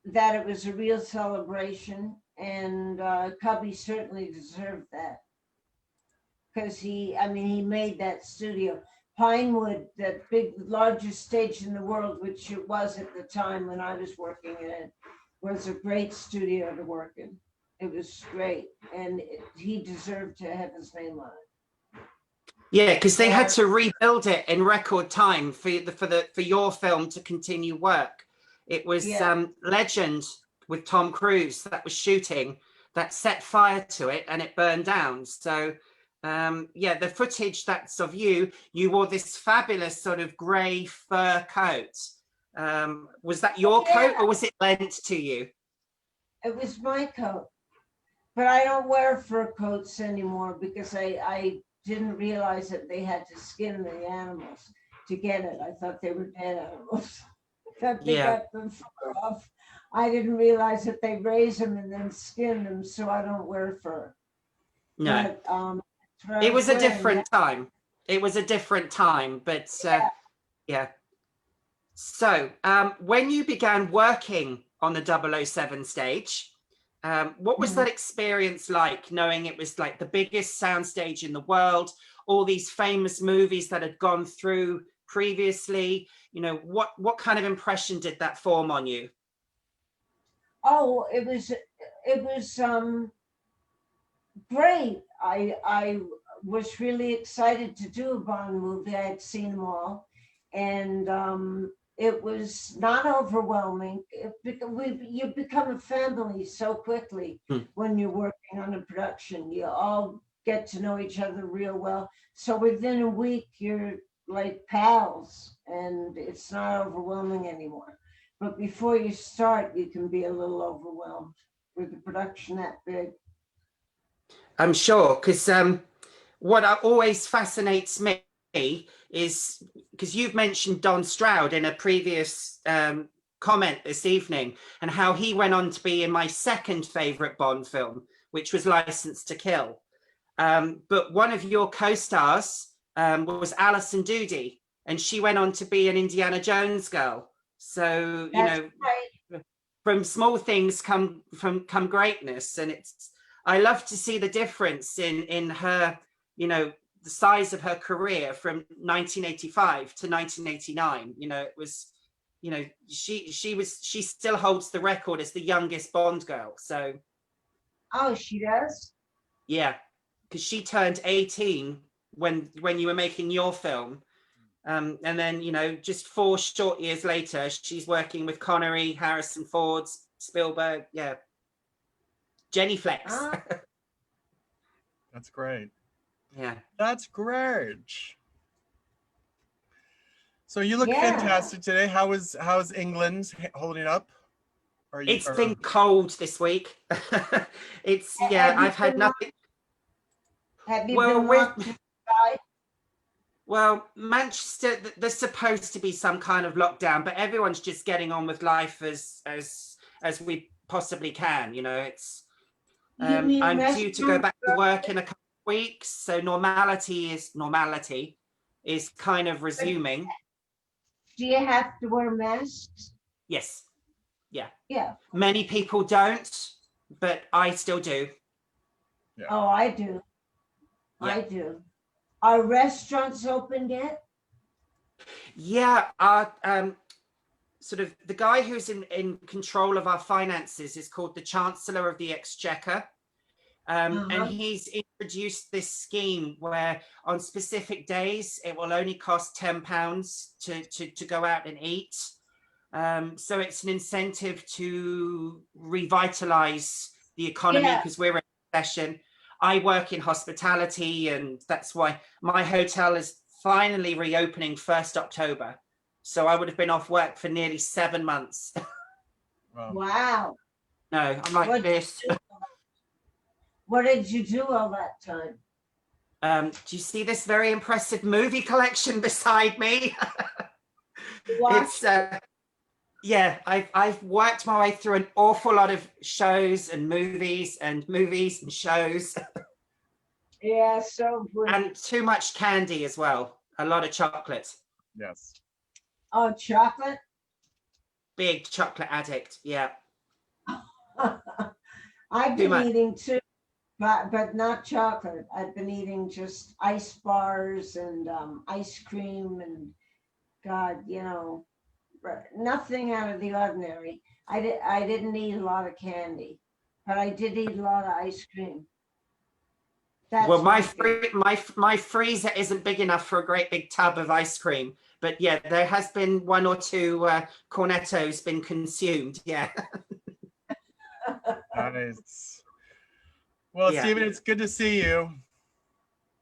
that it was a real celebration, and Cubby certainly deserved that because he made that studio. Pinewood, that big, largest stage in the world, which it was at the time when I was working in it, was a great studio to work in. It was great, and he deserved to have his name on it. Yeah, because they had to rebuild it in record time for your film to continue work. It was Legend with Tom Cruise that was shooting that set fire to it, and it burned down. So yeah, the footage that's of you wore this fabulous sort of grey fur coat. Was that your coat, or was it lent to you? It was my coat, but I don't wear fur coats anymore because I didn't realize that they had to skin the animals to get it. I thought they were dead animals. That they got the fur off. I didn't realize that they raise them and then skin them, so I don't wear fur. No. But, it was a different time. It was a different time, but yeah. So when you began working on the 007 stage, what was that experience like, knowing it was like the biggest soundstage in the world, all these famous movies that had gone through previously? You know, what kind of impression did that form on you? Oh, it was great. I was really excited to do a Bond movie. I had seen them all, and it was not overwhelming. You become a family so quickly when you're working on a production. You all get to know each other real well. So within a week, you're like pals, and it's not overwhelming anymore. But before you start, you can be a little overwhelmed with the production that big. I'm sure, because what always fascinates me is, because you've mentioned Don Stroud in a previous comment this evening, and how he went on to be in my second favorite Bond film, which was License to Kill. But one of your co-stars was Alison Doody, and she went on to be an Indiana Jones girl. So, you know, from small things come greatness. And I love to see the difference in her, you know, the size of her career from 1985 to 1989. You know, it was, you know, she still holds the record as the youngest Bond girl. So. Oh, she does? Yeah, because she turned 18 when you were making your film. And then, you know, just 4 short years later, she's working with Connery, Harrison Ford, Spielberg. Yeah. Jenny Flex. That's great. Yeah. That's great. So you look fantastic today. How's England holding up? It's been cold this week. It's, I've had nothing. Have you been locked inside? Well, Manchester, there's supposed to be some kind of lockdown, but everyone's just getting on with life as we possibly can. You know, it's I'm due to go back to work in a couple of weeks, so normality is kind of resuming. Do you have to wear masks? Yes. Yeah. Yeah. Many people don't, but I still do. Yeah. Oh, I do. Yeah. I do. Are restaurants open yet? Yeah, sort of the guy who's in control of our finances is called the Chancellor of the Exchequer. And he's introduced this scheme where on specific days it will only cost £10 to go out and eat. So it's an incentive to revitalize the economy because we're in recession. I work in hospitality, and that's why my hotel is finally reopening 1st October. So I would have been off work for nearly 7 months. Wow. No, I'm like this. What did you do all that time? Do you see this very impressive movie collection beside me? Watch. It's yeah, I've worked my way through an awful lot of shows and movies and shows. Yeah, so good. And too much candy as well. A lot of chocolate. Yes. Oh, chocolate? Big chocolate addict. Yeah. I've Too been much. eating too, but not chocolate. I've been eating just ice bars and ice cream and God, you know, nothing out of the ordinary. I didn't eat a lot of candy, but I did eat a lot of ice cream. That's Well, my favorite. my freezer isn't big enough for a great big tub of ice cream, but yeah, there has been 1 or 2 cornettos been consumed. Yeah. Nice. Well, Yeah. Stephen, it's good to see you.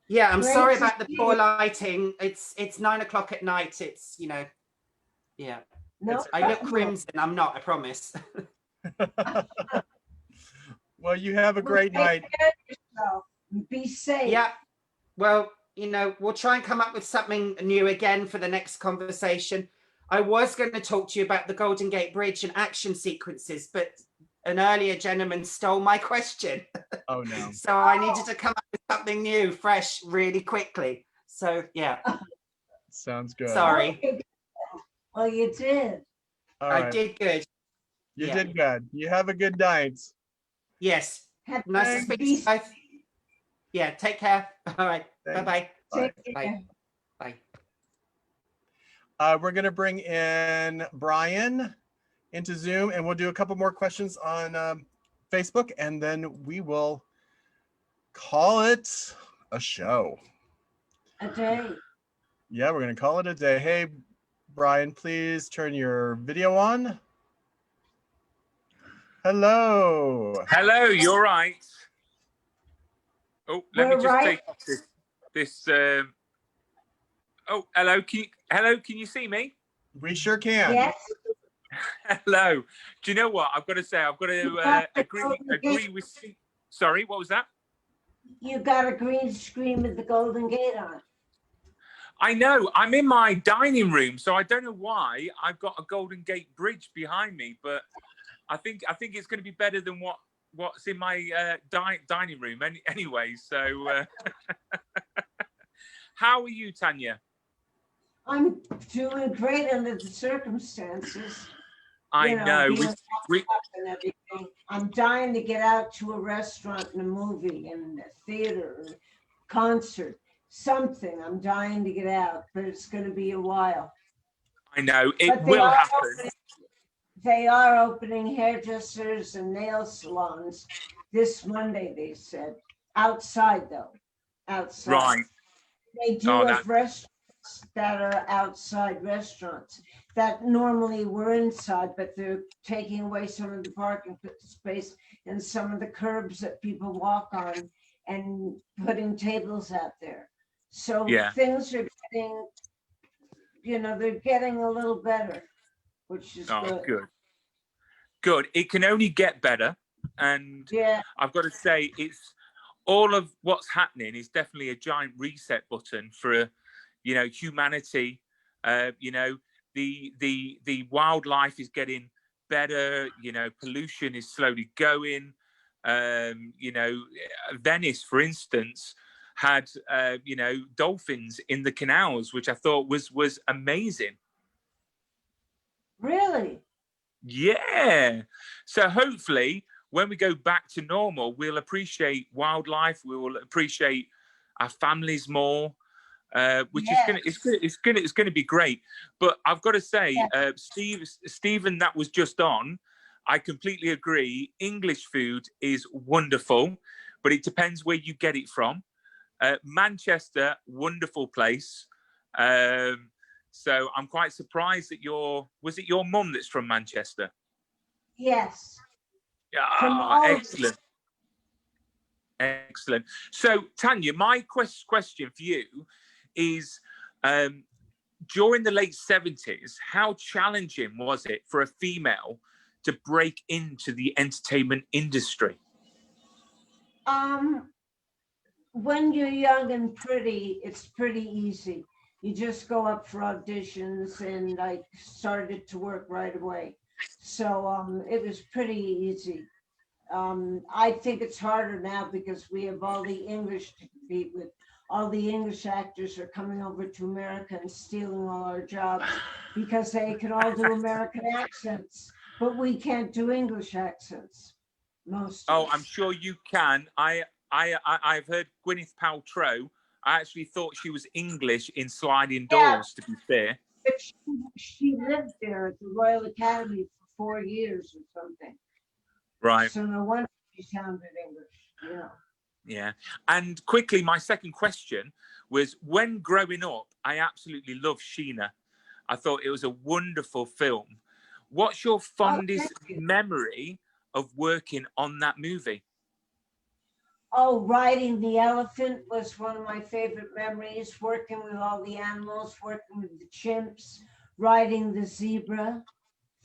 Yeah, I'm Great sorry to about the see poor you. lighting. It's 9 o'clock at night. It's, you know, yeah. No, I look crimson. I'm not, I promise. Well, you have a Well, great take night. care of yourself. Be safe. Yeah. Well, you know, we'll try and come up with something new again for the next conversation. I was going to talk to you about the Golden Gate Bridge and action sequences, but an earlier gentleman stole my question. Oh, no. So I needed to come up with something new, fresh, really quickly. So, yeah. Sounds good. Sorry. Okay. Well, you did. All I right. did good. You Yeah. did good. You have a good night. Yes. Have Nice to speak to you both. Yeah, take care. All right. Thanks. Bye-bye. Take Bye. care. Bye. We're going to bring in Brian into Zoom, and we'll do a couple more questions on Facebook, and then we will call it a show. A day. Yeah, we're going to call it a day. Hey, Brian, please turn your video on. Hello. Hello, you're right. Oh, let me We're just right. take off this. Oh, hello. Can you see me? We sure can. Yes. Hello. Do you know what I've got to say? I've got to agree with. Sorry, what was that? You got a green screen with the Golden Gate on. I know. I'm in my dining room, so I don't know why I've got a Golden Gate Bridge behind me, but I think it's going to be better than what's in my dining room anyway. So, how are you, Tanya? I'm doing great under the circumstances. I know. being locked up and everything. I'm dying to get out to a restaurant and a movie and a theater, or concert, something. I'm dying to get out, but it's going to be a while. I know it But will happen. They are opening hairdressers and nail salons this Monday, they said. Outside, though. Outside. Right. They do have restaurants that are outside restaurants that normally were inside, but they're taking away some of the parking space and some of the curbs that people walk on and putting tables out there. So things are getting, they're getting a little better, which is good. Good. It can only get better. And I've got to say, it's all of what's happening is definitely a giant reset button for, humanity. The wildlife is getting better. Pollution is slowly going. Venice, for instance, had dolphins in the canals, which I thought was amazing. Really? Yeah. So hopefully when we go back to normal, we'll appreciate wildlife. We will appreciate our families more. which Yes. is gonna be great. But I've got to say, Yes. Stephen, that was just on. I completely agree. English food is wonderful, but it depends where you get it from. Manchester, wonderful place. So I'm quite surprised that was it your mum that's from Manchester? Yes. From Ah, all excellent. Excellent. So, Tanya, my question for you is, during the late 70s, how challenging was it for a female to break into the entertainment industry? When you're young and pretty, it's pretty easy. You just go up for auditions, and I started to work right away. So it was pretty easy. I think it's harder now because we have all the English to compete with. All the English actors are coming over to America and stealing all our jobs because they can all do American accents, but we can't do English accents. Most of Oh, I'm us. sure you can. I've heard Gwyneth Paltrow. I actually thought she was English in Sliding Yeah, Doors, to be fair. but she lived there at the Royal Academy for 4 years or something. Right. So no wonder she sounded English. Yeah. And quickly, my second question was, when growing up, I absolutely loved Sheena. I thought it was a wonderful film. What's your Oh, fondest thank you. memory of working on that movie? Oh, riding the elephant was one of my favorite memories. Working with all the animals, working with the chimps, riding the zebra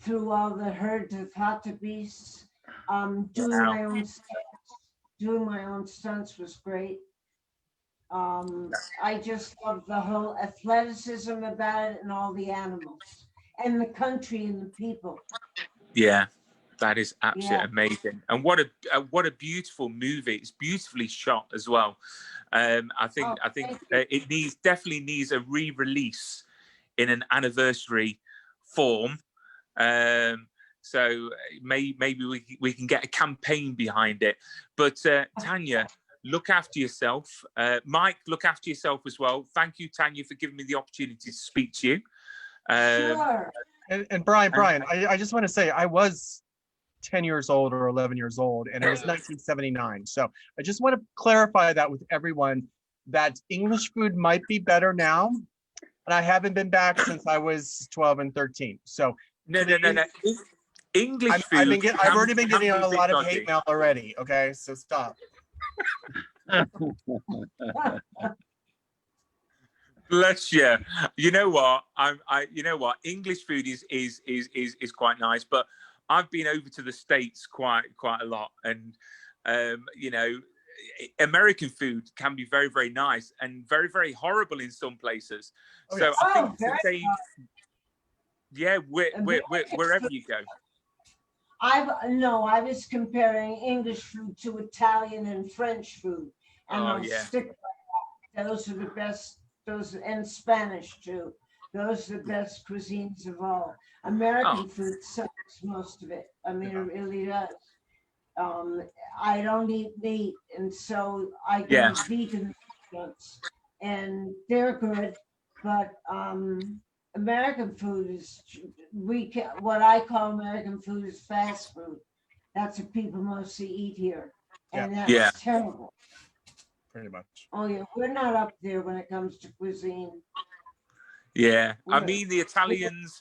through all the herds of hartebeests. Doing Wow. my own stunts. Doing my own stunts was great. I just love the whole athleticism about it and all the animals and the country and the people. Yeah, that is Yeah. absolutely amazing. And what a beautiful movie. It's beautifully shot as well. I think Thank you. it definitely needs a re-release in an anniversary form. So maybe we can get a campaign behind it. But Tanya, look after yourself. Mike, look after yourself as well. Thank you, Tanya, for giving me the opportunity to speak to you. Sure. And Brian, I just want to say I was 10 years old or 11 years old, and it was 1979. So I just want to clarify that with everyone, that English food might be better now. And I haven't been back since I was 12 and 13. So No. English I've food. I've already been getting can be a lot of dodgy. hate mail already. Okay, so stop. Bless you. You know what? You know what? English food is quite nice, but I've been over to the States quite a lot, and you know, American food can be very, very nice and very, very horrible in some places. Oh, So yes. I think Oh, it's the very same. Yeah, American wherever food. you go. I was comparing English food to Italian and French food, and Oh I'll yeah. stick by that. Those are the best. Those and Spanish too. Those are the best cuisines of all. American Oh. food sucks, most of it. I mean, Yeah. it really does. I don't eat meat, and so I go Yeah. to vegan restaurants, and they're good, but American food is what I call American food is fast food. That's what people mostly eat here, and that's Yeah. terrible. Pretty much. Oh yeah, we're not up there when it comes to cuisine. Yeah. I We're- mean, the Italians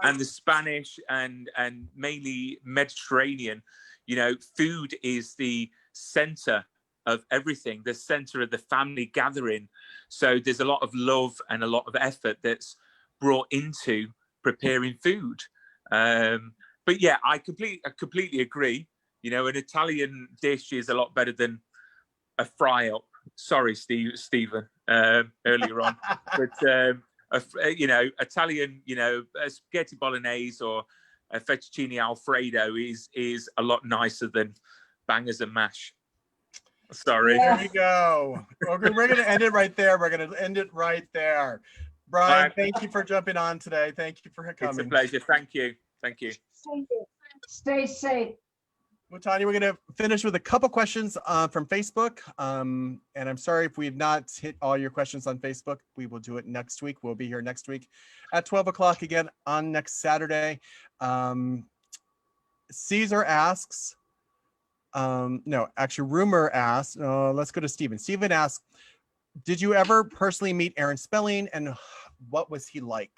and the Spanish and mainly Mediterranean, you know, food is the center of everything, the center of the family gathering. So there's a lot of love and a lot of effort that's brought into preparing food. But yeah, I completely agree. You know, an Italian dish is a lot better than a fry up. Sorry, Stephen, earlier on, but you know, Italian, you know, spaghetti bolognese or a fettuccine alfredo is a lot nicer than bangers and mash. Sorry. Yeah. There you go. Okay, we're going to end it right there. We're going to end it right there. Brian, Right. thank you for jumping on today. Thank you for coming. It's a pleasure. Thank you. Thank you. Stay safe. Well, Tanya, we're going to finish with a couple questions from Facebook. And I'm sorry if we've not hit all your questions on Facebook. We will do it next week. We'll be here next week at 12 o'clock again on next Saturday. Caesar asks, no, actually, Rumor asks, let's go to Stephen. Stephen asks, did you ever personally meet Aaron Spelling and what was he like?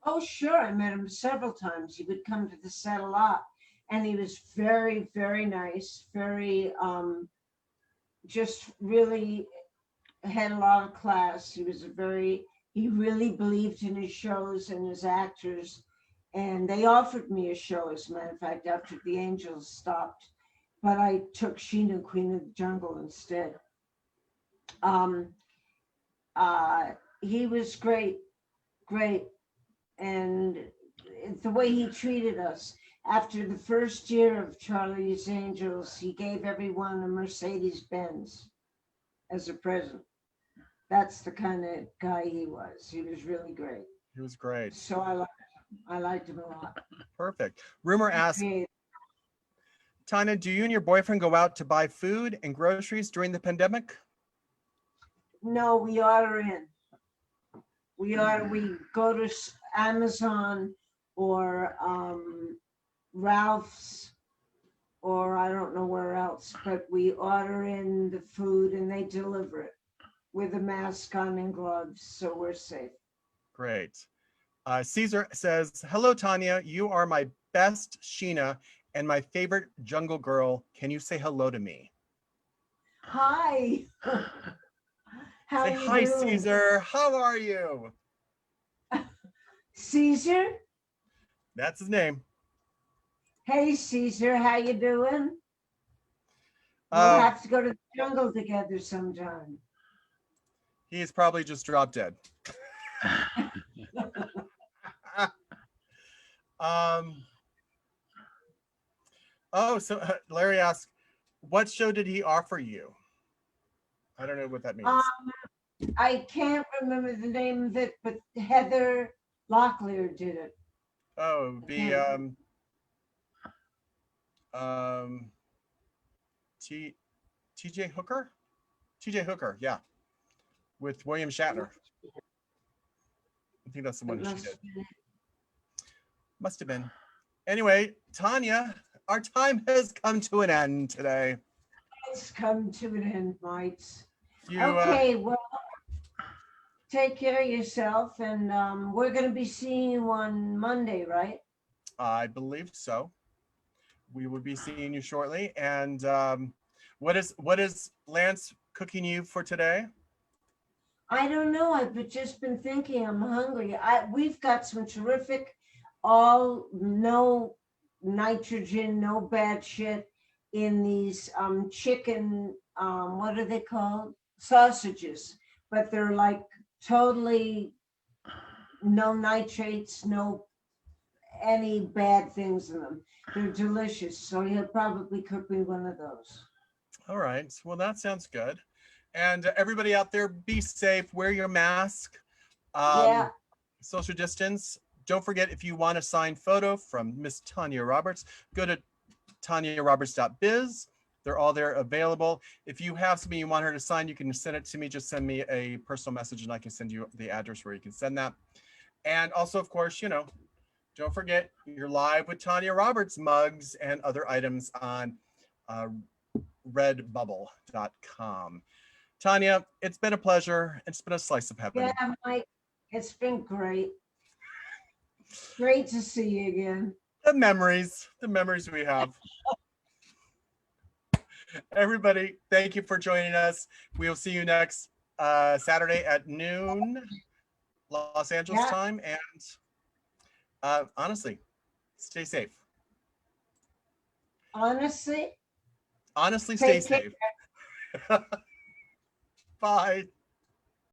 Oh, sure. I met him several times. He would come to the set a lot. And he was very, very nice, very, just really had a lot of class. He really believed in his shows and his actors. And they offered me a show, as a matter of fact, after the Angels stopped. But I took Sheena, Queen of the Jungle, instead. He was great. And the way he treated us. After the first year of Charlie's Angels, he gave everyone a Mercedes-Benz as a present. That's the kind of guy he was. He was really great. He was great. So I liked him a lot. Perfect. Rumor asks, Tanya, do you and your boyfriend go out to buy food and groceries during the pandemic? No, we order in. We go to Amazon or Ralph's, or I don't know where else, but we order in the food and they deliver it with a mask on and gloves, so we're safe. Great. Caesar says, hello, Tanya. You are my best Sheena and my favorite jungle girl. Can you say hello to me? Hi. How say you hi, doing? Caesar. How are you? Caesar? That's his name. Hey, Caesar, how you doing? We'll have to go to the jungle together sometime. He's probably just dropped dead. So Larry asked, what show did he offer you? I don't know what that means. I can't remember the name of it, but Heather Locklear did it. Oh, it would be TJ Hooker? TJ Hooker, yeah. With William Shatner. I think that's the one she did. Must have been. Anyway, Tanya, our time has come to an end today. It's come to an end, mates. Okay, well, take care of yourself, and we're going to be seeing you on Monday, right? I believe so. We will be seeing you shortly. And what is Lance cooking you for today? I don't know. I've just been thinking. I'm hungry. We've got some terrific, no nitrogen, no bad shit in these chicken. What are they called? Sausages. But they're like totally no nitrates, no any bad things in them. They're delicious. So he'll probably cook me one of those. All right. Well, that sounds good. And everybody out there, be safe. Wear your mask. Yeah. Social distance. Don't forget, if you want a signed photo from Miss Tanya Roberts, go to tanyaroberts.biz. They're all there available. If you have something you want her to sign, you can send it to me. Just send me a personal message and I can send you the address where you can send that. And also, of course, don't forget you're live with Tanya Roberts mugs and other items on redbubble.com. Tanya, it's been a pleasure. It's been a slice of heaven. Yeah, Mike, it's been great. Great to see you again. The memories we have. Everybody, thank you for joining us. We will see you next Saturday at noon, Los Angeles time. And honestly, stay safe. Honestly, stay safe. Bye.